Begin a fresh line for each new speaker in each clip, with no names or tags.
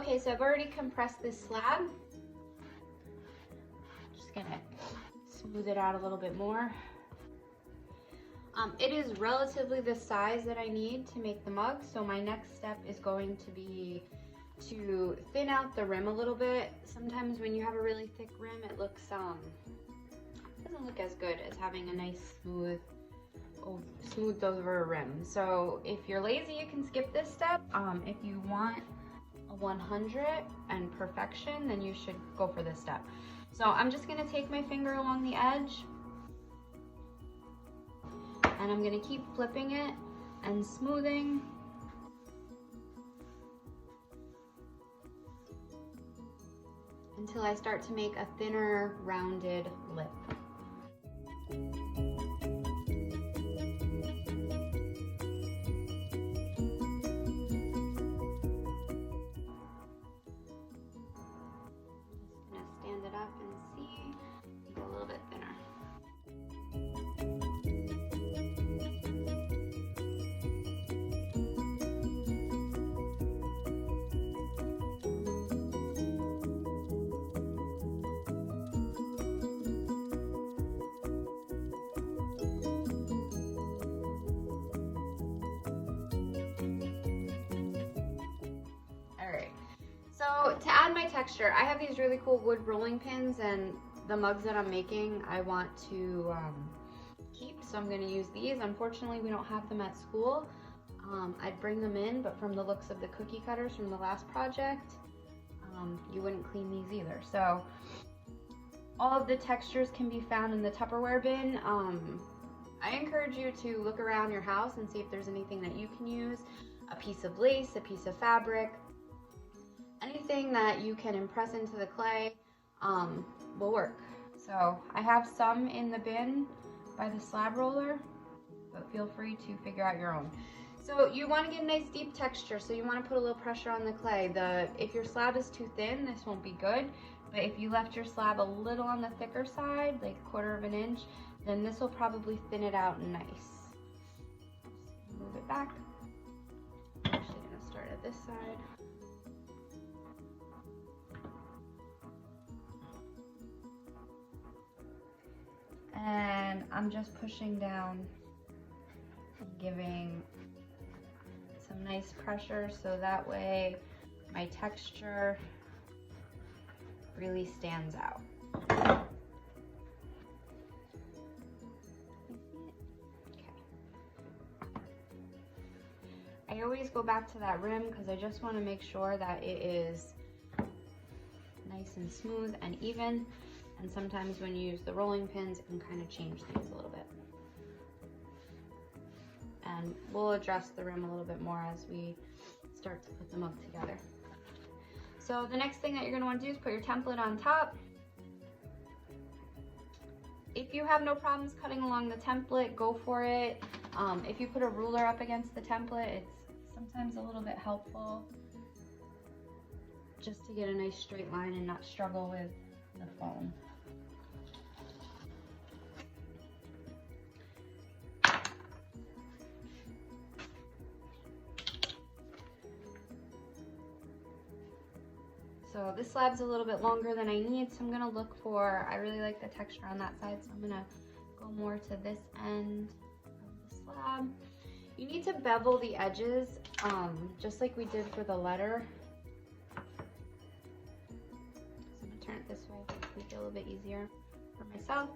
Okay, so I've already compressed this slab. Just gonna smooth it out a little bit more. It is relatively the size that I need to make the mug, so my next step is going to be to thin out the rim a little bit. Sometimes when you have a really thick rim, it looks doesn't look as good as having a nice smoothed over rim. So if you're lazy, you can skip this step. If you want a 100 and perfection, then you should go for this step. So I'm just gonna take my finger along the edge, and I'm gonna keep flipping it and smoothing. Until I start to make a thinner, rounded lip. So to add my texture, I have these really cool wood rolling pins, and the mugs that I'm making I want to keep, so I'm going to use these. Unfortunately, we don't have them at school. I'd bring them in, but from the looks of the cookie cutters from the last project, you wouldn't clean these either. So all of the textures can be found in the Tupperware bin. I encourage you to look around your house and see if there's anything that you can use. A piece of lace, a piece of fabric, anything that you can impress into the clay will work. So I have some in the bin by the slab roller, but feel free to figure out your own. So you want to get a nice deep texture, so you want to put a little pressure on the clay. If your slab is too thin, this won't be good, but if you left your slab a little on the thicker side, like 1/4 of an inch, then this will probably thin it out nice. Move it back. I'm actually going to start at this side. And I'm just pushing down, giving some nice pressure so that way my texture really stands out. Okay. I always go back to that rim because I just want to make sure that it is nice and smooth and even. And sometimes when you use the rolling pins, it can kind of change things a little bit. And we'll address the rim a little bit more as we start to put them up together. So the next thing that you're going to want to do is put your template on top. If you have no problems cutting along the template, go for it. If you put a ruler up against the template, it's sometimes a little bit helpful just to get a nice straight line and not struggle with the foam. So this slab's a little bit longer than I need, so I'm gonna look for, I really like the texture on that side, so I'm gonna go more to this end of the slab. You need to bevel the edges, just like we did for the letter. So I'm gonna turn it this way to make it a little bit easier for myself.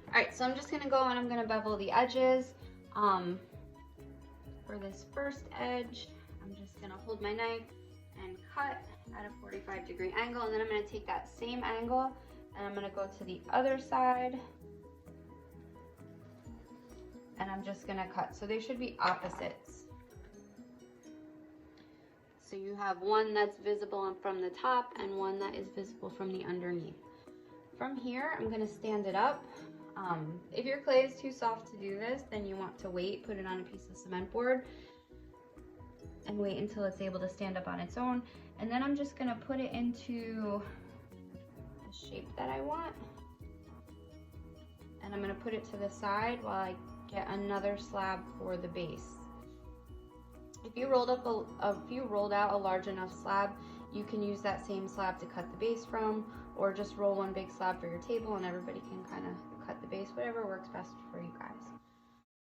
All right, so I'm just gonna go and I'm gonna bevel the edges. For this first edge, I'm just gonna hold my knife and cut at a 45-degree angle, and then I'm going to take that same angle and I'm going to go to the other side and I'm just going to cut. So they should be opposites. So you have one that's visible from the top and one that is visible from the underneath. From here, I'm going to stand it up. If your clay is too soft to do this, then you want to wait, put it on a piece of cement board and wait until it's able to stand up on its own. And then I'm just gonna put it into the shape that I want. And I'm gonna put it to the side while I get another slab for the base. If you rolled out a large enough slab, you can use that same slab to cut the base from, or just roll one big slab for your table and everybody can kind of cut the base, whatever works best for you guys.